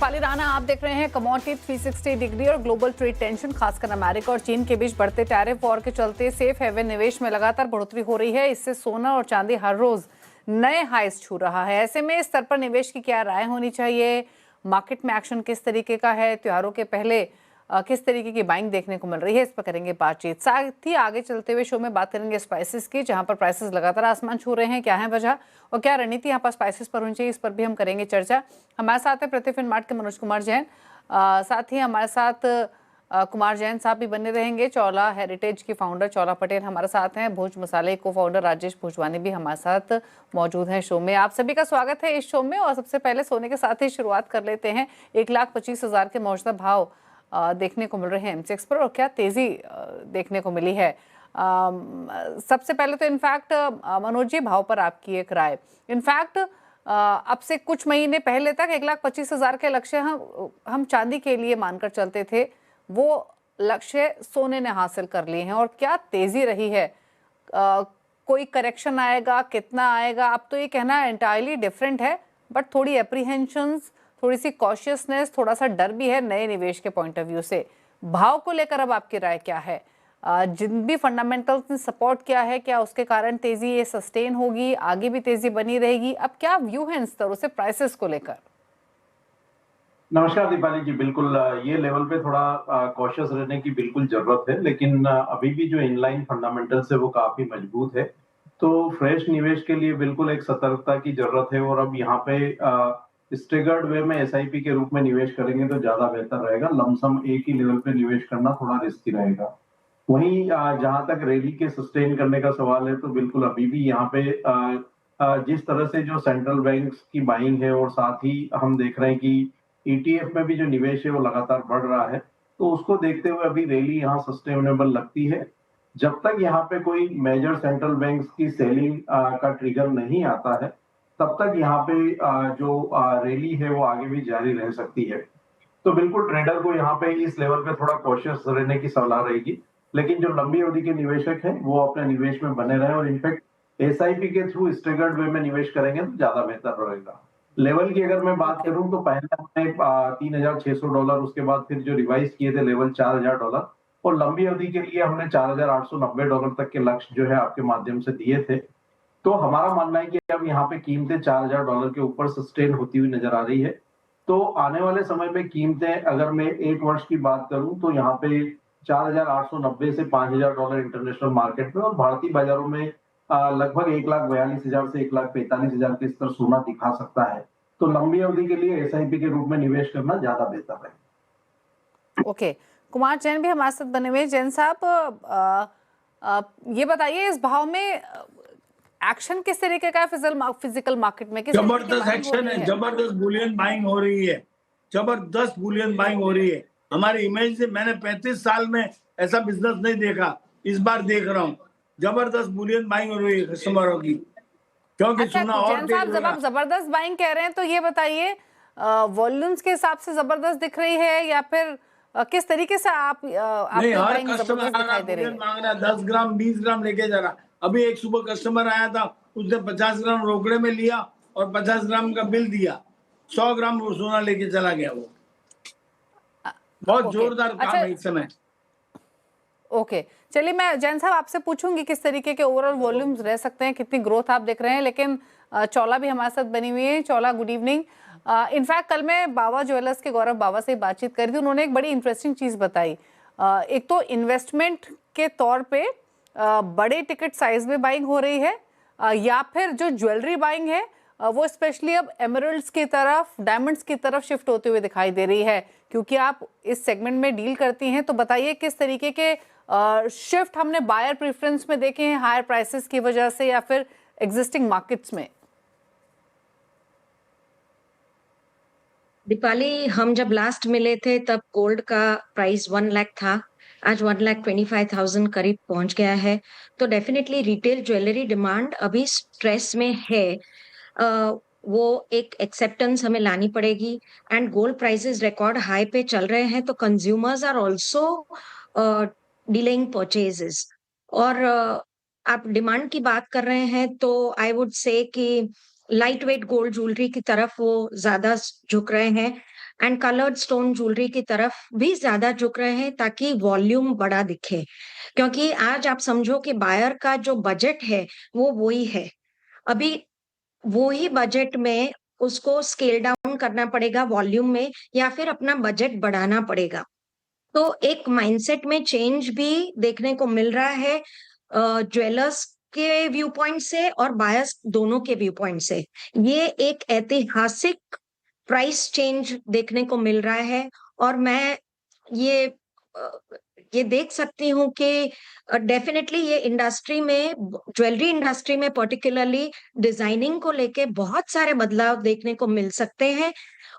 दीपाली राणा, आप देख रहे हैं कमोडिटी 360 डिग्री। और ग्लोबल ट्रेड टेंशन, खासकर अमेरिका और चीन के बीच बढ़ते टैरिफ वॉर के चलते सेफ हेवन निवेश में लगातार बढ़ोतरी हो रही है। इससे सोना और चांदी हर रोज नए हाईस छू रहा है। ऐसे में इस स्तर पर निवेश की क्या राय होनी चाहिए? मार्केट में एक्शन किस तरीके का है? त्योहारों के पहले किस तरीके की बाइंग देखने को मिल रही है, इस पर करेंगे बातचीत। साथ ही आगे चलते हुए शो में बात करेंगे स्पाइसेस की, जहां पर प्राइसेस लगातार आसमान छू रहे हैं। क्या है वजह और क्या रणनीति यहाँ पर स्पाइसेस पर होनी चाहिए, इस पर भी हम करेंगे चर्चा। हमारे साथ है प्रति फिनमार्ट के मनोज कुमार जैन, साथ ही हमारे साथ कुमार जैन साहब भी बने रहेंगे। चौला हेरिटेज की फाउंडर चौला पटेल हमारे साथ हैं। भोज मसाले को फाउंडर राजेश भोजवानी भी हमारे साथ मौजूद हैं शो में। आप सभी का स्वागत है इस शो में। और सबसे पहले सोने के साथ ही शुरुआत कर लेते हैं। 1,25,000 के मौजूदा भाव देखने को मिल रहे हैं एमसीएक्स पर, और क्या तेजी देखने को मिली है। सबसे पहले तो इनफैक्ट मनोज जी, भाव पर आपकी एक राय। इनफैक्ट अब से कुछ महीने पहले तक 1,25,000 के लक्ष्य हम चांदी के लिए मानकर चलते थे, वो लक्ष्य सोने ने हासिल कर लिए हैं। और क्या तेजी रही है, कोई करेक्शन आएगा, कितना आएगा? अब तो ये कहना एंटायरली डिफरेंट है, बट थोड़ी एप्रीहेंशंस, थोड़ी सी कॉशियसनेस, थोड़ा सा डर भी है नए निवेश के पॉइंट ऑफ व्यू से। भाव को लेकर अब आपकी राय क्या है? जिन भी फंडामेंटल्स ने सपोर्ट किया है, क्या उसके कारण तेजी ये सस्टेन होगी, आगे भी तेजी बनी रहेगी? अब क्या व्यू है इन स्तरों से प्राइसेस को लेकर? नमस्कार दीपाली जी, बिल्कुल ये लेवल पे थोड़ा कॉशियस रहने की बिल्कुल जरूरत है, लेकिन अभी भी जो इनलाइन फंडामेंटल्स है वो काफी मजबूत है। तो फ्रेश निवेश के लिए बिल्कुल एक सतर्कता की जरूरत है। और अब यहाँ पे स्टेगर्ड वे में एसआईपी के रूप में निवेश करेंगे तो ज्यादा बेहतर रहेगा। लमसम एक ही लेवल पे निवेश करना थोड़ा रिस्की रहेगा। वहीं जहां तक रैली के सस्टेन करने का सवाल है, तो बिल्कुल अभी भी यहाँ पे जिस तरह से जो सेंट्रल बैंक्स की बाइंग है और साथ ही हम देख रहे हैं कि ईटीएफ में भी जो निवेश है वो लगातार बढ़ रहा है, तो उसको देखते हुए अभी रैली यहाँ सस्टेनेबल लगती है। जब तक यहाँ पे कोई मेजर सेंट्रल बैंक्स की सेलिंग का ट्रिगर नहीं आता है, तब तक यहाँ पे जो रैली है वो आगे भी जारी रह सकती है। तो बिल्कुल ट्रेडर को यहाँ पे इस लेवल पे थोड़ा कॉशियस रहने की सलाह रहेगी। लेकिन जो लंबी अवधि के निवेशक हैं वो अपने निवेश में बने रहें, और इनफैक्ट एसआईपी के थ्रू स्टेगर्ड वे में निवेश करेंगे तो ज्यादा बेहतर रहेगा। लेवल की अगर मैं बात करूं तो पहले हमने $3,600, उसके बाद फिर जो रिवाइज किए थे लेवल $4,000, और लंबी अवधि के लिए हमने $4,890 तक के लक्ष्य जो है आपके माध्यम से दिए थे। तो हमारा मानना है कि अब यहाँ पे कीमतें $4,000 के ऊपर सस्टेन होती हुई नजर आ रही है। तो आने वाले समय में कीमतें, अगर मैं एक वर्ष की बात करूं तो यहाँ पे 4,890 से $5,000 इंटरनेशनल मार्केट में, और भारतीय बाजारों में लगभग 1,42,000 से 1,45,000 के स्तर सोना दिखा सकता है। तो लंबी अवधि के लिए एसआईपी के रूप में निवेश करना ज्यादा बेहतर है। ओके, कुमार जैन भी हमारे साथ बने हुए। जैन साहब, ये बताइए, इस भाव में एक्शन किस तरीके का है फिजिकल मार्केट में? किस जबरदस्त एक्शन है, जबरदस्त बुलियन बाइंग हो रही है, जबरदस्त बुलियन बाइंग हो रही है। हमारी इमेज से मैंने 35 साल में ऐसा बिजनेस नहीं देखा, इस बार देख रहा हूँ। जबरदस्त बुलियन बाइंग हो रही है कस्टमरों की, क्योंकि अच्छा, सोना और जैन साहब, जब आप जबरदस्त बाइंग कह रहे हैं तो ये बताइए, वॉल्यूम्स के हिसाब से जबरदस्त दिख रही है, या फिर किस तरीके से नहीं, हर कस्टमर दिखाई दे रही है, मांग रहा 10 ग्राम 20 ग्राम लेके जा रहा। अभी एक सुबह कस्टमर आया था, उसने 50 ग्राम रोकड़े में लिया और 50 ग्राम का बिल दिया, 100 ग्राम सोना लेके चला गया। वो बहुत जोरदार काम है इस समय। ओके, चलिए मैं जैन साहब आपसे पूछूंगी किस तरीके के ओवरऑल वॉल्यूम्स रह सकते हैं, कितनी ग्रोथ आप देख रहे हैं। लेकिन चौला भी हमारे साथ बनी हुई है। Chaula, good evening. इनफैक्ट कल मैं बाबा ज्वेलर्स के गौरव बाबा से बातचीत करी थी, उन्होंने एक बड़ी इंटरेस्टिंग चीज़ बताई। एक तो इन्वेस्टमेंट के तौर पे बड़े टिकट साइज में बाइंग हो रही है, या फिर जो ज्वेलरी बाइंग है वो स्पेशली अब एमरल्ड्स की तरफ, डायमंड्स की तरफ शिफ्ट होते हुए दिखाई दे रही है। क्योंकि आप इस सेगमेंट में डील करती हैं, तो बताइए किस तरीके के शिफ्ट हमने बायर प्रेफरेंस में देखे हैं, हायर प्राइसेस की वजह से या फिर एग्जिस्टिंग मार्केट्स में? दीपाली, हम जब लास्ट मिले थे तब गोल्ड का प्राइस 1 लाख था, आज 1,25,000 करीब पहुंच गया है। तो डेफिनेटली रिटेल ज्वेलरी डिमांड अभी स्ट्रेस में है। वो एक एक्सेप्टेंस हमें लानी पड़ेगी। And gold prices record high पे चल रहे हैं, तो consumers are also delaying purchases. और आप डिमांड की बात कर रहे हैं तो आई वुड से कि लाइट वेट गोल्ड ज्वेलरी की तरफ वो ज्यादा झुक रहे हैं। एंड कलर्ड स्टोन ज्वेलरी की तरफ भी ज्यादा झुक रहे हैं ताकि वॉल्यूम बड़ा दिखे, क्योंकि आज आप समझो कि बायर का जो बजट है वो वही है। अभी वो ही बजट में उसको स्केल डाउन करना पड़ेगा वॉल्यूम में, या फिर अपना बजट बढ़ाना पड़ेगा। तो एक माइंडसेट में चेंज भी देखने को मिल रहा है ज्वेलर्स के व्यू पॉइंट से और बायर्स दोनों के व्यू पॉइंट से। ये एक ऐतिहासिक प्राइस चेंज देखने को मिल रहा है, और मैं ये अ, ये देख सकती हूँ कि डेफिनेटली ये इंडस्ट्री में, ज्वेलरी इंडस्ट्री में पर्टिकुलरली डिजाइनिंग को लेके बहुत सारे बदलाव देखने को मिल सकते हैं,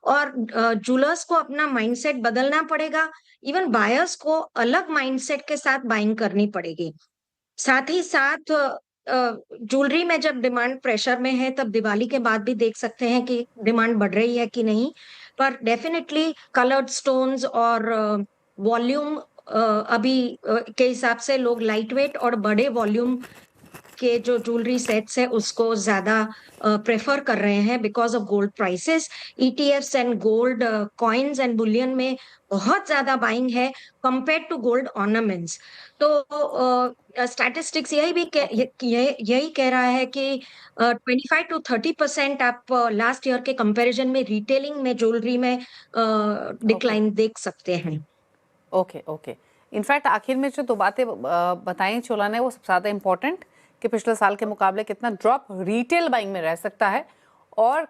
और ज्वेलर्स को अपना माइंडसेट बदलना पड़ेगा। इवन बायर्स को अलग माइंडसेट के साथ बाइंग करनी पड़ेगी। साथ ही साथ ज्वेलरी में जब डिमांड प्रेशर में है, तब दिवाली के बाद भी देख सकते हैं कि डिमांड बढ़ रही है कि नहीं। पर डेफिनेटली कलर्ड स्टोन्स और वॉल्यूम अभी के हिसाब से लोग लाइट वेट और बड़े वॉल्यूम के जो ज्वेलरी सेट्स है उसको ज्यादा प्रेफर कर रहे हैं because of gold prices. ETFs and gold coins and Boolean में बहुत ज्यादा बाइंग है कंपेयर टू गोल्ड ऑर्नामेंट्स। तो स्टैटिस्टिक्स यही कह रहा है कि 25 to 30% आप लास्ट ईयर के कंपैरिजन में रिटेलिंग में ज्वेलरी में डिक्लाइन देख सकते हैं। Okay okay. इनफैक्ट आखिर में जो दो बातें बताई चोला ने वो सबसे ज़्यादा इम्पोर्टेंट, कि पिछले साल के मुकाबले कितना ड्रॉप रिटेल बाइंग में रह सकता है और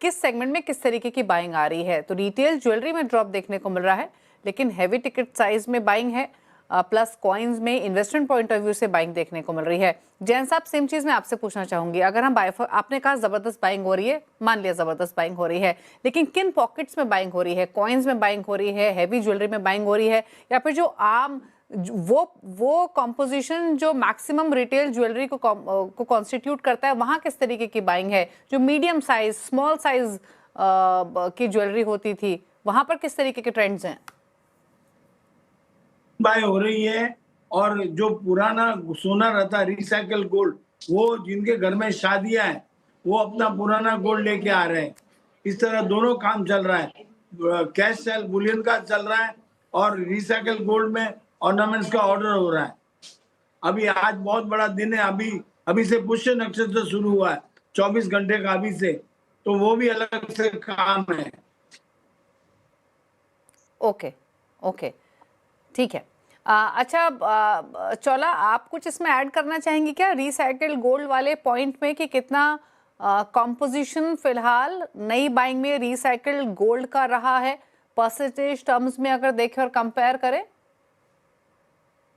किस सेगमेंट में किस तरीके की बाइंग आ रही है। तो रिटेल ज्वेलरी में ड्रॉप देखने को मिल रहा है, लेकिन हैवी टिकट साइज में बाइंग है, प्लस कॉइन्स में इन्वेस्टमेंट पॉइंट ऑफ व्यू से बाइंग देखने को मिल रही है। जैन साहब, सेम चीज़ मैं आपसे पूछना चाहूंगी, अगर हम आपने कहा ज़बरदस्त बाइंग हो रही है, मान लिया ज़बरदस्त बाइंग हो रही है, लेकिन किन पॉकेट्स में बाइंग हो रही है? कॉइन्स में बाइंग हो रही है, हैवी ज्वेलरी में बाइंग हो रही है, या फिर जो आम वो कॉम्पोजिशन जो मैक्सिमम रिटेल ज्वेलरी को कॉन्स्टिट्यूट करता है, वहाँ किस तरीके की बाइंग है? जो मीडियम साइज, स्मॉल साइज की ज्वेलरी होती थी, वहाँ पर किस तरीके के ट्रेंड्स हैं? बाय हो रही है, और जो पुराना सोना रहता है रिसाइकल गोल्ड, वो जिनके घर में शादियां हैं वो अपना पुराना गोल्ड लेके आ रहे हैं। इस तरह दोनों काम चल रहा है, कैश सेल बुलियन का चल रहा है और रिसाइकल गोल्ड में ऑर्नामेंट्स का ऑर्डर हो रहा है। अभी आज बहुत बड़ा दिन है, अभी से पुष्य नक्षत्र शुरू हुआ है 24 घंटे का अभी से, तो वो भी अलग से काम है। ओके ओके, ठीक है। अच्छा, चौला, आप कुछ इसमें ऐड करना चाहेंगे क्या रिसाइकल गोल्ड वाले पॉइंट में, कि कितना कॉम्पोजिशन फिलहाल नई बाइंग में रिसाइकल गोल्ड का रहा है परसेंटेज टर्म्स में, अगर देखें और कंपेयर करें?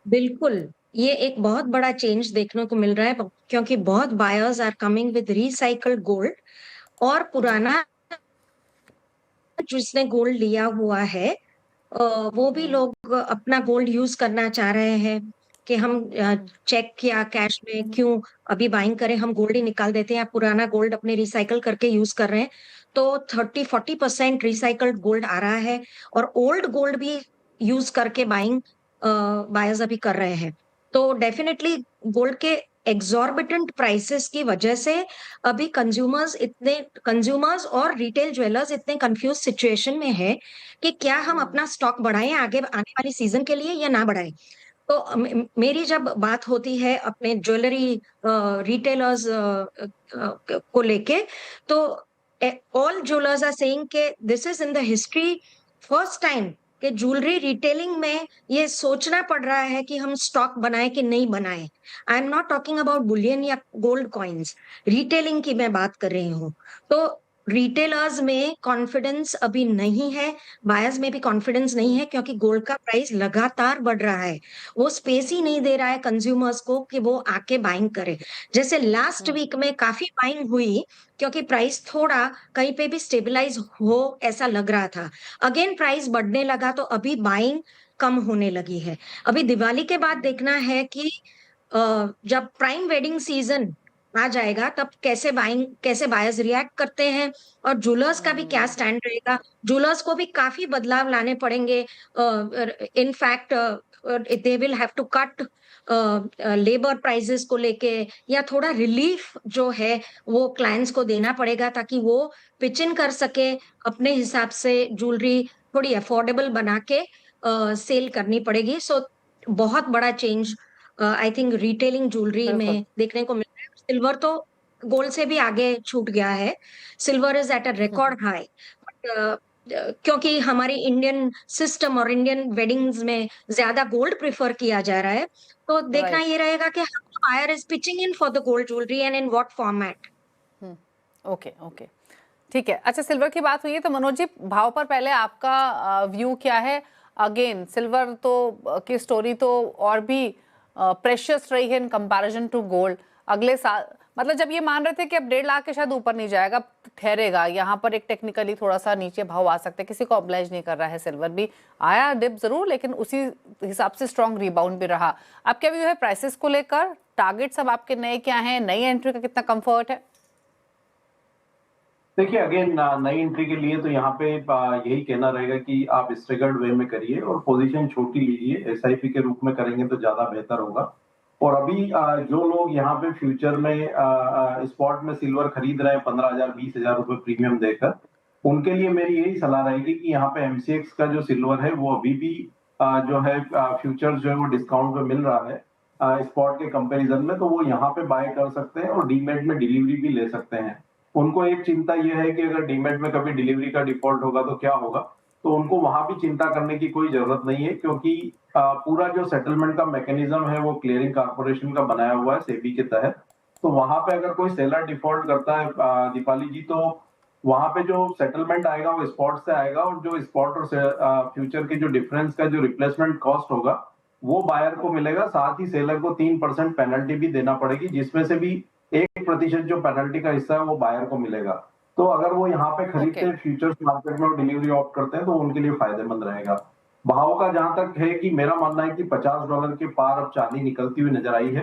बिल्कुल, ये एक बहुत बड़ा चेंज देखने को मिल रहा है, क्योंकि बहुत buyers are coming with recycled gold, और पुराना जिसने गोल्ड लिया हुआ है वो भी लोग अपना गोल्ड यूज करना चाह रहे हैं कि हम चेक या कैश में क्यों अभी बाइंग करें, हम गोल्ड ही निकाल देते हैं, पुराना गोल्ड अपने रिसाइकल करके यूज कर रहे हैं। तो 30-40% रिसाइकल्ड गोल्ड आ रहा है, और ओल्ड गोल्ड भी यूज करके बाइंग बायर्स अभी कर रहे हैं। तो डेफिनेटली गोल्ड के एग्जॉर्बिटेंट प्राइसेस की वजह से अभी कंज्यूमर्स और रिटेल ज्वेलर्स इतने कंफ्यूज सिचुएशन में है कि क्या हम अपना स्टॉक बढ़ाएं आगे आने वाली सीजन के लिए या ना बढ़ाएं। तो मेरी जब बात होती है अपने ज्वेलरी रिटेलर्स को लेके, तो ऑल ज्वेलर्स आर सेइंग के this is in the history first time कि ज्वेलरी रिटेलिंग में ये सोचना पड़ रहा है कि हम स्टॉक बनाए कि नहीं बनाए। I am not talking about Boolean या गोल्ड कॉइन्स, रिटेलिंग की मैं बात कर रही हूँ। तो रिटेलर्स में कॉन्फिडेंस अभी नहीं है, बायर्स में भी कॉन्फिडेंस नहीं है, क्योंकि गोल्ड का प्राइस लगातार बढ़ रहा है। वो स्पेस ही नहीं दे रहा है कंज्यूमर्स को कि वो आके बाइंग करे। जैसे लास्ट वीक में काफी बाइंग हुई, क्योंकि प्राइस थोड़ा कहीं पे भी स्टेबलाइज हो ऐसा लग रहा था। अगेन प्राइस बढ़ने लगा, तो अभी बाइंग कम होने लगी है। अभी दिवाली के बाद देखना है कि जब प्राइम वेडिंग सीजन आ जाएगा तब कैसे बायर्स रिएक्ट करते हैं, और ज्वेलर्स का भी क्या स्टैंड रहेगा। ज्वेलर्स को भी काफी बदलाव लाने पड़ेंगे। In fact they will have to cut labour prices को लेके, या थोड़ा रिलीफ जो है वो क्लाइंट्स को देना पड़ेगा ताकि वो पिच इन कर सके, अपने हिसाब से ज्वेलरी थोड़ी अफोर्डेबल बना के सेल करनी पड़ेगी। सो बहुत बड़ा change I think retailing jewellery बिल्कुल। में देखने को मिल रहा है। सिल्वर तो गोल्ड से भी आगे छूट गया है, silver is at a record high. क्योंकि हमारी इंडियन सिस्टम और इंडियन वेडिंग्स में ज्यादा गोल्ड प्रेफर किया जा रहा है, तो देखना राइट। ये रहेगा कि how buyer is pitching in for the gold jewellery and in what format. Okay okay, ठीक है। अच्छा, सिल्वर की बात हुई है तो मनोज जी, भाव पर पहले आपका व्यू क्या है? अगेन सिल्वर तो की स्टोरी तो और भी प्रेशियस रही है इन कंपैरिजन टू गोल्ड। अगले साल मतलब जब ये मान रहे थे कि अब 1.5 लाख के शायद ऊपर नहीं जाएगा, ठहरेगा, यहाँ पर एक टेक्निकली थोड़ा सा नीचे भाव आ सकते हैं, किसी को ऑब्लाइज नहीं कर रहा है। सिल्वर भी आया डिप जरूर, लेकिन उसी हिसाब से स्ट्रॉन्ग रिबाउंड भी रहा। अब क्या व्यू है प्राइसेस को लेकर? टारगेट्स अब आपके नए क्या हैं? नई एंट्री का कितना कंफर्ट है? देखिए अगेन नई एंट्री के लिए तो यहाँ पे यही कहना रहेगा कि आप स्ट्रेगर्ड वे में करिए और पोजीशन छोटी लीजिए। एसआईपी के रूप में करेंगे तो ज्यादा बेहतर होगा। और अभी जो लोग यहाँ पे फ्यूचर में स्पॉट में सिल्वर खरीद रहे हैं 15,000 20,000 रुपए प्रीमियम देकर, उनके लिए मेरी यही सलाह रहेगी कि यहाँ पे एमसीएक्स का जो सिल्वर है वो अभी भी जो है फ्यूचर्स जो है वो डिस्काउंट पे मिल रहा है स्पॉट के कंपैरिजन में, तो वो यहाँ पे बाय कर सकते हैं और डीमेट में डिलीवरी भी ले सकते हैं। उनको एक चिंता यह है कि अगर डीमेट में कभी डिलीवरी का डिफॉल्ट होगा तो क्या होगा, तो उनको वहां भी चिंता करने की कोई जरूरत नहीं है, क्योंकि पूरा जो सेटलमेंट का मैकेनिज्म है वो क्लियरिंग कॉर्पोरेशन का बनाया हुआ है सेबी के तहत। तो वहां पे अगर कोई सेलर डिफॉल्ट करता है दीपाली जी, तो वहां पे जो सेटलमेंट आएगा वो स्पॉट से आएगा और जो स्पॉट और फ्यूचर के जो डिफरेंस का जो रिप्लेसमेंट कॉस्ट होगा वो बायर को मिलेगा। साथ ही सेलर को 3% पेनल्टी भी देना पड़ेगी, जिसमें से भी 1% जो पेनल्टी का हिस्सा है वो बायर को मिलेगा। तो अगर वो यहाँ पे खरीदते हैं फ्यूचर्स मार्केट में और डिलीवरी ऑप्ट करते हैं तो उनके लिए फायदेमंद रहेगा। भाव का जहां तक है कि मेरा मानना है कि $50 के पार अब चांदी निकलती हुई नजर आई है,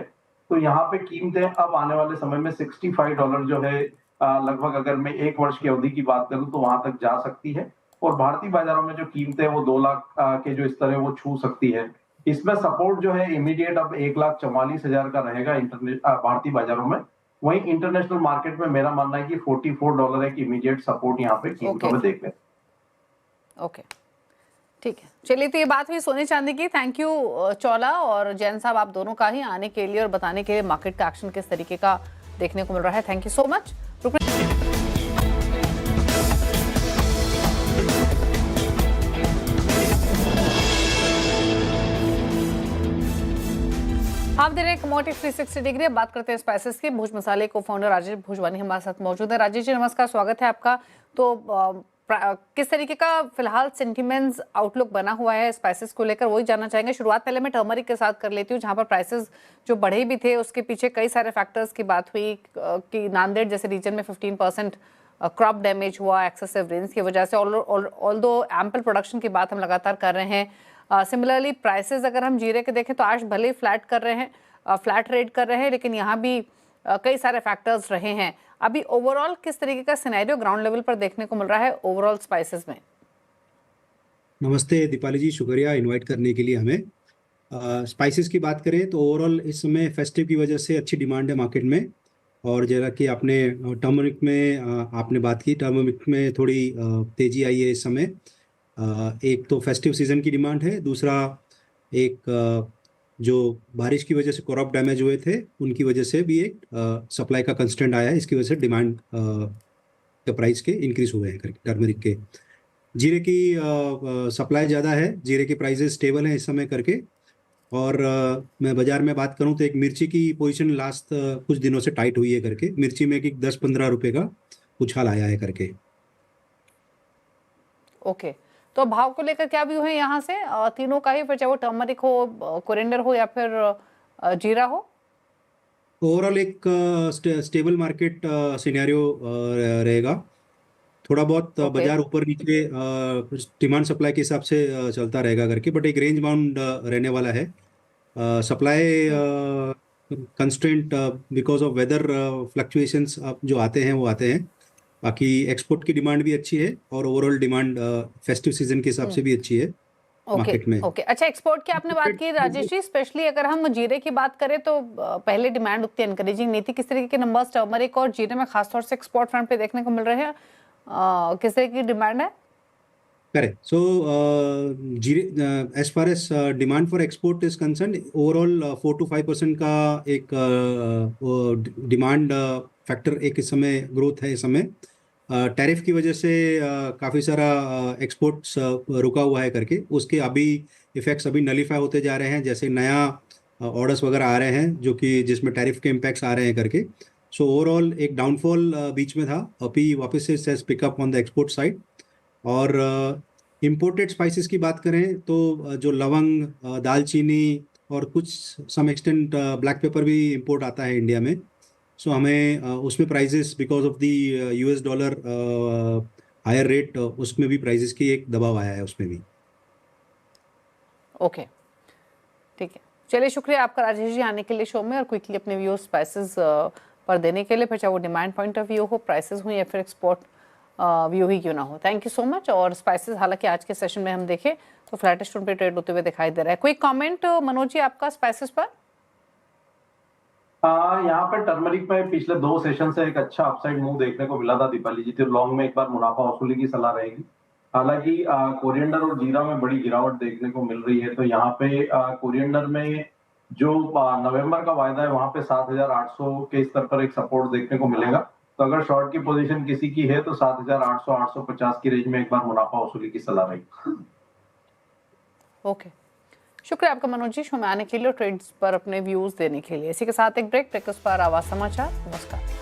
तो यहाँ पे कीमतें अब आने वाले समय में $65 जो है लगभग, अगर मैं 1 वर्ष की अवधि की बात करूं तो वहां तक जा सकती है। और भारतीय बाजारों में जो कीमतें वो 2 लाख के जो स्तर है वो छू सकती है। इसमें सपोर्ट जो है इमीडिएट अब 1,44,000 का रहेगा भारतीय बाजारों में। वहीं इंटरनेशनल मार्केट में मेरा मानना है कि $44 एक इमीडिएट सपोर्ट यहाँ पे कीमतों में देख लें। ओके, ठीक है। चलिए, तो ये बात हुई सोने चांदी की। थैंक यू चौला और जैन साहब, आप दोनों का ही आने के लिए और बताने के लिए मार्केट का एक्शन किस तरीके का देखने को मिल रहा है। Thank you so much. आप दे रहे हैं कमोडिटी 360 डिग्री। अब बात करते हैं स्पाइसेस की। भुज मसाले को फाउंडर राजेश भुजवानी हमारे साथ मौजूद है। राजेश जी नमस्कार, स्वागत है आपका। तो किस तरीके का फिलहाल सेंटिमेंट्स आउटलुक बना हुआ है स्पाइसेस को लेकर, वही जानना चाहेंगे। शुरुआत पहले मैं टर्मरिक के साथ कर लेती हूँ, जहाँ पर प्राइसेस जो बढ़े भी थे उसके पीछे कई सारे फैक्टर्स की बात हुई कि नांदेड़ जैसे रीजन में 15% क्रॉप डैमेज हुआ एक्सेसिव रेन्स की वजह से। ऑल्दो एम्पल प्रोडक्शन की बात हम लगातार कर रहे हैं। सिमिलरली प्राइसेस अगर हम जीरे के देखें तो आज भले ही फ्लैट कर रहे हैं, फ्लैट रेट कर रहे हैं, लेकिन यहाँ भी कई सारे फैक्टर्स रहे हैं। अभी ओवरऑल किस तरीके का सिनेरियो ग्राउंड लेवल पर देखने को मिल रहा है ओवरऑल स्पाइसेस में? नमस्ते दीपाली जी, शुक्रिया इनवाइट करने के लिए हमें। स्पाइसेस की बात करें तो ओवरऑल इस समय फेस्टिव की वजह से अच्छी डिमांड है मार्केट में। और जरा कि आपने टर्मरिक में आपने बात की, टर्मरिक में थोड़ी तेजी आई है इस समय। एक तो फेस्टिव सीजन की डिमांड है, दूसरा एक जो बारिश की वजह से क्रॉप डैमेज हुए थे उनकी वजह से भी एक सप्लाई का कंस्टेंट आया है। इसकी वजह से डिमांड के प्राइस के इंक्रीज हुए हैं टर्मरिक के। जीरे की सप्लाई ज़्यादा है, जीरे के प्राइसेस स्टेबल हैं इस समय करके। और मैं बाज़ार में बात करूं तो एक मिर्ची की पोजीशन लास्ट कुछ दिनों से टाइट हुई है करके, मिर्ची में कि 10-15 रुपये का उछाल आया है करके। ओके, तो भाव को लेकर क्या व्यू है यहाँ से तीनों का ही, फिर चाहे वो टर्मरिक हो, कोरिएंडर हो या फिर जीरा हो? ओवरऑल एक स्टेबल मार्केट सिनेरियो रहेगा। थोड़ा बहुत बाजार ऊपर नीचे डिमांड सप्लाई के हिसाब से चलता रहेगा करके, बट एक रेंज बाउंड रहने वाला है। Supply constraint because of weather fluctuations जो आते हैं वो आते हैं। बाकी एक्सपोर्ट की डिमांड भी अच्छी है और ओवरऑल डिमांड फेस्टिव सीजन के हिसाब से भी अच्छी है। मार्केट में। ओके अच्छा, एक्सपोर्ट की आपने बात की राजेश जी, स्पेशली अगर हम जीरे की बात करें तो पहले डिमांड उतनी एनकरेजिंग नहीं थी। किस तरीके के नंबर्स टर्मरिक और जीरे में खासतौर से एक्सपोर्ट फ्रंट पे देखने को मिल रहे हैं? किस तरह की डिमांड है? Correct. So, as far as demand for export is concerned, overall 4 to 5% का एक डिमांड फैक्टर एक इस समय ग्रोथ है। इस समय टैरिफ की वजह से काफ़ी सारा एक्सपोर्ट्स रुका हुआ है करके, उसके अभी इफेक्ट्स अभी नलीफाई होते जा रहे हैं, जैसे नया ऑर्डर्स वगैरह आ रहे हैं जो कि जिसमें टैरिफ के इम्पैक्ट्स आ रहे हैं करके। सो ओवरऑल एक डाउनफॉल बीच में था, अभी वापस से says pickup on the export side. और इम्पोर्टेड स्पाइसेस की बात करें तो जो लवंग, दालचीनी और कुछ सम एक्सटेंट ब्लैक पेपर भी इंपोर्ट आता है इंडिया में। सो हमें उसमें prices because of the US dollar higher rate, उसमें भी प्राइसेस की एक दबाव आया है उसमें भी। ओके ठीक है, चलिए शुक्रिया आपका राजेश जी आने के लिए शो में और क्विकली अपने व्यूज स्पाइसेस पर देने के लिए, फिर चाहे वो डिमांड पॉइंट ऑफ व्यू हो, प्राइसेस हो या फिर एक्सपोर्ट व्यू ही क्यों ना हो। Thank you so much. और स्पाइसेस हालांकि आज के सेशन में हम देखें तो फ्लैटिश टोन पे ट्रेड होते हुए दिखाई दे रहा है। कोई कमेंट मनोज जी आपका स्पाइसेस पर? यहाँ पे टर्मरिक में पिछले 2 सेशन से एक अच्छा अपसाइड मूव देखने को मिला था दीपाली जी, तो लॉन्ग में एक बार मुनाफा वसूली की सलाह रहेगी। हालांकि कोरिएंडर और जीरा में बड़ी गिरावट देखने को मिल रही है, तो यहाँ पे कोरिएंडर में जो नवंबर का वायदा है वहां पे 7,800 के स्तर पर एक सपोर्ट देखने को मिलेगा। तो अगर शॉर्ट की पोजीशन किसी की है तो 7,800 850 की रेंज में एक बार मुनाफा वसूली की सलाह रहेगी। ओके शुक्रिया आपका मनोज जी शो में आने के लिए और ट्रेड्स पर अपने व्यूज देने के लिए। इसी के साथ एक ब्रेक, उस पर आवाज समाचार। नमस्कार।